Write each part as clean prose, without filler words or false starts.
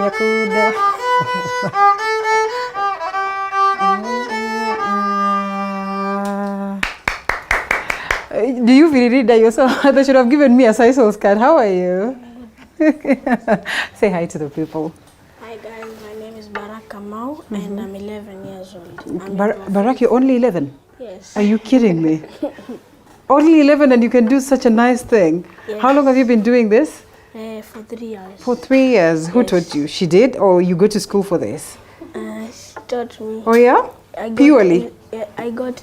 Wanjiku. Do you really that yourself? They should have given me a Sisal card. How are you? Say hi to the people. Hi guys, my name is Kamau and I'm 11 years old. Barak, you're only 11? Yes. Are you kidding me? Only 11 and you can do such a nice thing. Yes. How long have you been doing this? For 3 years. For 3 years. Who Yes. taught you? She did, or you go to school for this? She taught me. Oh yeah? Purely? I got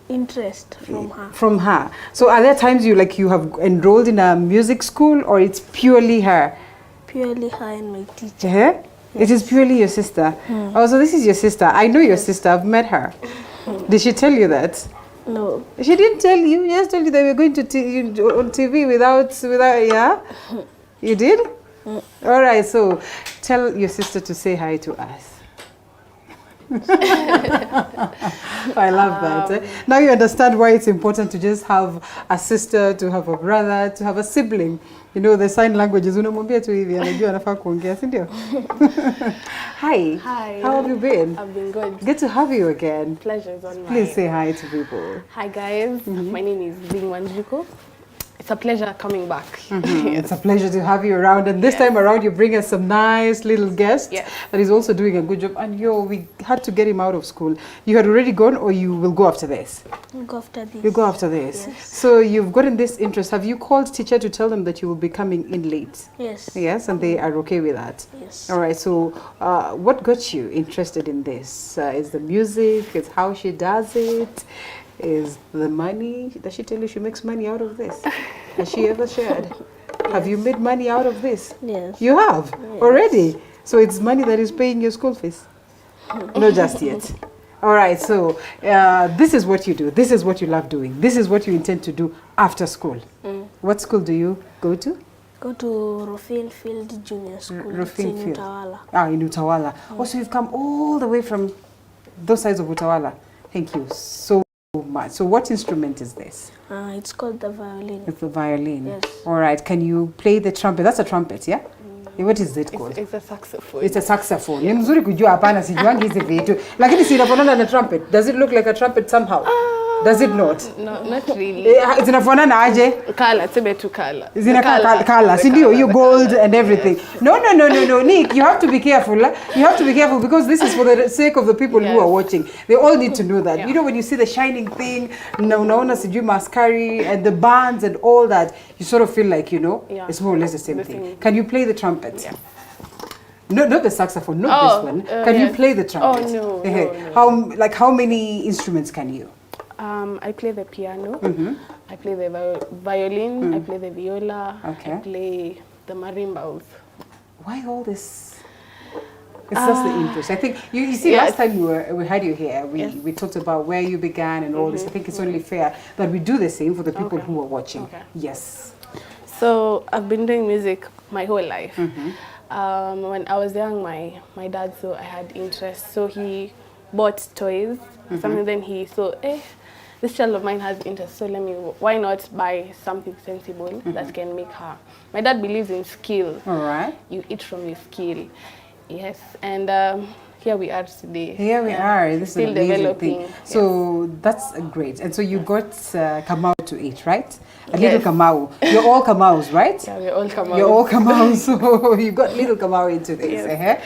interest from her. From her. So are there times you have enrolled in a music school, or it's purely her? Purely her and my teacher. Yeah? It is purely your sister. Oh, so this is your sister. I know your sister. I've met her. Did she tell you that? No. She didn't tell you. She just told you that we're going to on TV without yeah? You did? All right. So tell your sister to say hi to us. I love that. Now you understand why it's important to just have a sister, to have a brother, to have a sibling. You know, the sign languages. Hi. Hi. How have you been? I've been good. Good to have you again. Pleasure is on Please say hi to people. Hi guys. My name is Wanjiku. It's a pleasure coming back. It's a pleasure to have you around, and this time around you bring us some nice little guest that is also doing a good job. And we had to get him out of school. You had already gone, or you will go after this? We'll go after this. You go after this. Yes. So you've gotten this interest. Have you called teacher to tell them that you will be coming in late? Yes. Yes, and they are okay with that? Yes. All right, so what got you interested in this? Is the music? Is how she does it? Is the money? Does she tell you she makes money out of this? Has she ever shared? Have you made money out of this? Yes. You have? Yes. Already? So it's money that is paying your school fees? Not just yet. All right, so this is what you do. This is what you love doing. This is what you intend to do after school. What school do you go to? Go to Rufin Field Junior School. Rufin Field. Utawala. Ah, in Utawala. Oh, so you've come all the way from those sides of Utawala. Thank you so much. So what instrument is this? It's called the violin. It's the violin. Yes. All right. Can you play the trumpet? That's a trumpet, yeah? What is it called? It's a saxophone. It's a saxophone. Ni mzuri kujua hapana sijuangi hizi vitu. Lakini si inafanana na trumpet. Does it look like a trumpet somehow? Does it not? No, not really. Zinafanana aje? Color, tebe tu color. Color. Sindio, you gold and everything. Yes. No, Nick, you have to be careful. You have to be careful because this is for the sake of the people who are watching. They all need to know that. Yeah. You know, when you see the shining thing, unaona sijui mascari and the bands and all that, you sort of feel like, it's more or less the same thing. Can you play the trumpet? Yeah. No, not the saxophone, not this one. Can you play the trumpet? Oh, no. How many instruments can you? I play the piano, I play the violin, I play the viola, I play the marimbas. Why all this? It's just the interest. I think, you see, last time we had you here, we talked about where you began and all this. I think it's only fair that we do the same for the people who are watching. Okay. Yes. So I've been doing music my whole life. When I was young, my dad saw I had interest, so he bought toys. Something then he saw, this child of mine has interest, so why not buy something sensible that can make her. My dad believes in skill. All right. You eat from your skill. Yes, and here we are today. Here we are. This still is an amazing developing. Thing. So that's great. And so you got Kamau to eat, right? A little Kamau. You're all Kamaus, right? Yeah, we're all Kamaus. You're all Kamaus. So you got little Kamau into this. Yes.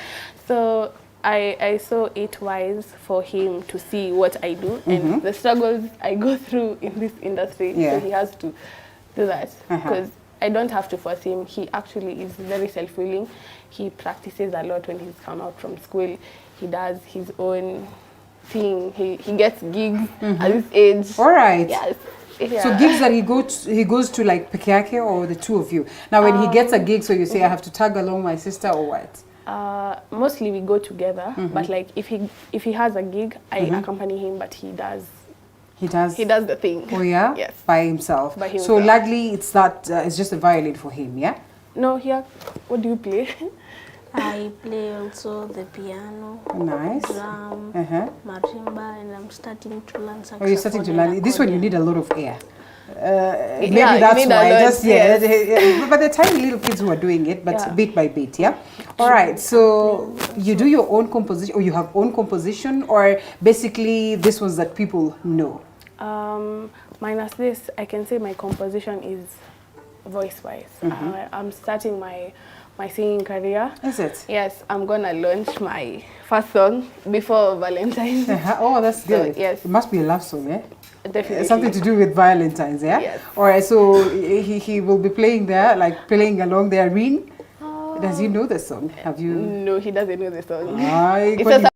So I saw it wise for him to see what I do and the struggles I go through in this industry. So he has to do that because I don't have to force him. He actually is very self-willing. He practices a lot when he's come out from school. He does his own thing. He gets gigs at this age. All right. Yes. Yeah. So gigs that he goes to like peke yake or the two of you? Now when he gets a gig, so you say I have to tag along my sister or what? Mostly we go together, but like if he has a gig, I accompany him, but he does the thing. Oh yeah? Yes. By himself. By himself. So largely it's just a violin for him, yeah? No, here, what do you play? I play also the piano, nice, drum, marimba, and I'm starting to learn saxophone. Oh, you're starting to learn. This one you need a lot of air. Maybe that's why. Just but they're tiny little kids who are doing it, but bit by bit. Yeah. All right. So you do your own composition, or you have own composition, or basically this ones that people know. Minus this, I can say my composition is voice-wise. I'm starting my singing career. Is it? Yes, I'm gonna launch my first song before Valentine's. Oh, that's good. So, yes. It must be a love song, eh? Definitely. Something to do with Valentine's, yeah? Yes. All right, so he will be playing there, like playing along there. Ring. Does he know the song? Have you? No, he doesn't know the song. It's a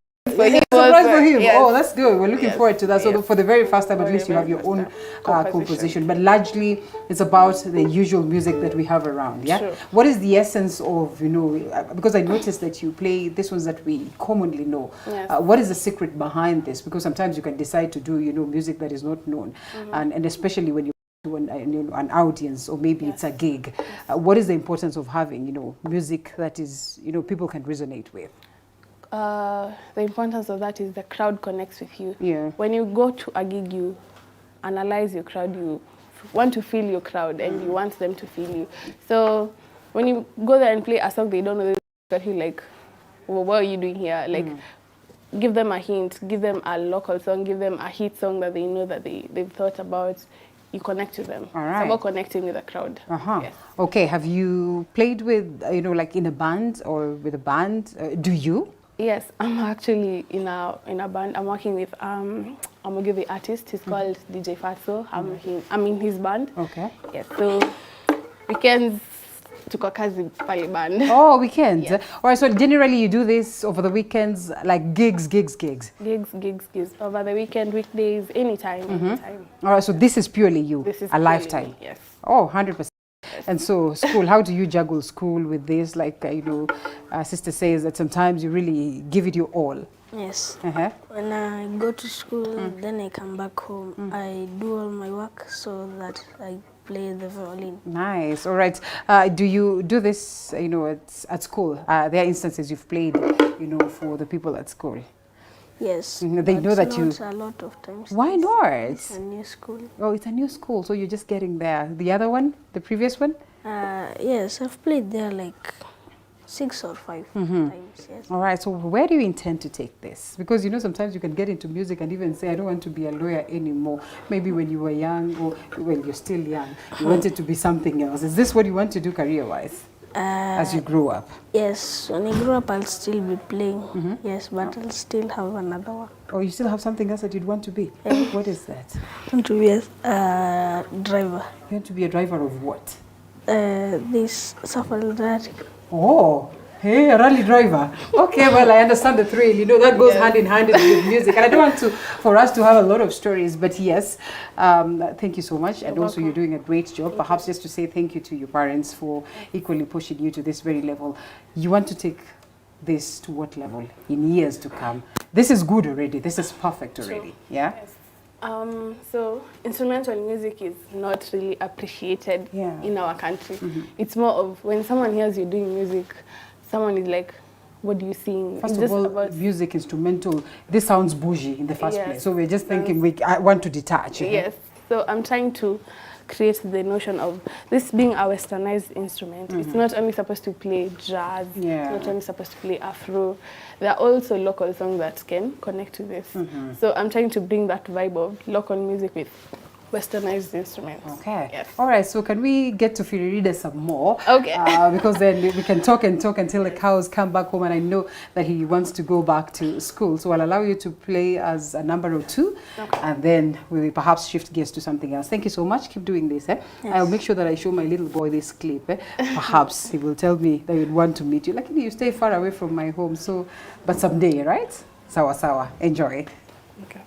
surprise for him. Yes. Oh, that's good. We're looking forward to that. So for the very first time, at least you have your own composition. But largely, it's about the usual music that we have around. Yeah. Sure. What is the essence of, you know? Because I noticed that you play this ones that we commonly know. Yes. What is the secret behind this? Because sometimes you can decide to do, you know, music that is not known, and especially when you to an audience, or maybe it's a gig. What is the importance of having, you know, music that is, you know, people can resonate with? The importance of that is the crowd connects with you. Yeah. When you go to a gig, you analyze your crowd, you want to feel your crowd, and you want them to feel you. So when you go there and play a song they don't know, they feel like, well, what are you doing here? Like, give them a hint, give them a local song, give them a hit song that they know that they've thought about. You connect to them. All right. It's about connecting with the crowd. Yes. Okay. Have you played with, you know, like in a band or with a band? Do you? Yes, I'm actually in a band. I'm working with Kamau the artist. He's called DJ Fatso. I'm in his band. Okay. Yes. So weekends tuko kazi pale band. Oh, weekends. Yes. All right. So generally you do this over the weekends, like gigs. Gigs over the weekend, weekdays, anytime. All right. So this is purely you. This is a lifetime. Me, yes. Oh, 100%. And so school, how do you juggle school with this? Like, you know, sister says that sometimes you really give it your all. Yes. When I go to school, then I come back home. I do all my work so that I play the violin. Nice. All right. Do you do this, you know, at school? There are instances you've played, you know, for the people at school. Yes. They know that you... Not a lot of times. Why not? It's a new school. Oh, it's a new school, so you're just getting there. The other one, the previous one? Yes, I've played there like 6 or 5 times. Yes. All right. So where do you intend to take this? Because, you know, sometimes you can get into music and even say, I don't want to be a lawyer anymore. Maybe when you were young, or when you're still young, you wanted to be something else. Is this what you want to do career-wise? As you grow up? Yes, when I grow up, I'll still be playing. Yes, but I'll still have another one. Oh, you still have something else that you'd want to be? What is that? I want to be a driver. You want to be a driver of what? This safari rally. Oh, hey, a rally driver. Okay, well, I understand the thrill. You know, that goes hand in hand with music. And I don't want for us to have a lot of stories, but yes, thank you so much. And also you're doing a great job. Perhaps just to say thank you to your parents for equally pushing you to this very level. You want to take this to what level in years to come? This is good already. This is perfect already. Yeah? Yes. So instrumental music is not really appreciated in our country. It's more of when someone hears you doing music, someone is like, what do you sing? First of all, music, instrumental, this sounds bougie in the first place. So we're just thinking I want to detach. Yes. So I'm trying to create the notion of this being a westernized instrument. It's not only supposed to play jazz, it's not only supposed to play Afro. There are also local songs that can connect to this. So I'm trying to bring that vibe of local music with westernized instruments. Okay. Yes. All right. So can we get to Firirida some more? Okay. Because then we can talk and talk until the cows come back home, and I know that he wants to go back to school. So I'll allow you to play as a number or two, and then we'll perhaps shift gears to something else. Thank you so much. Keep doing this. Yes. I'll make sure that I show my little boy this clip. Perhaps he will tell me that he'd want to meet you. Like, you stay far away from my home, so but someday, right? Sawa sawa. Enjoy. Okay.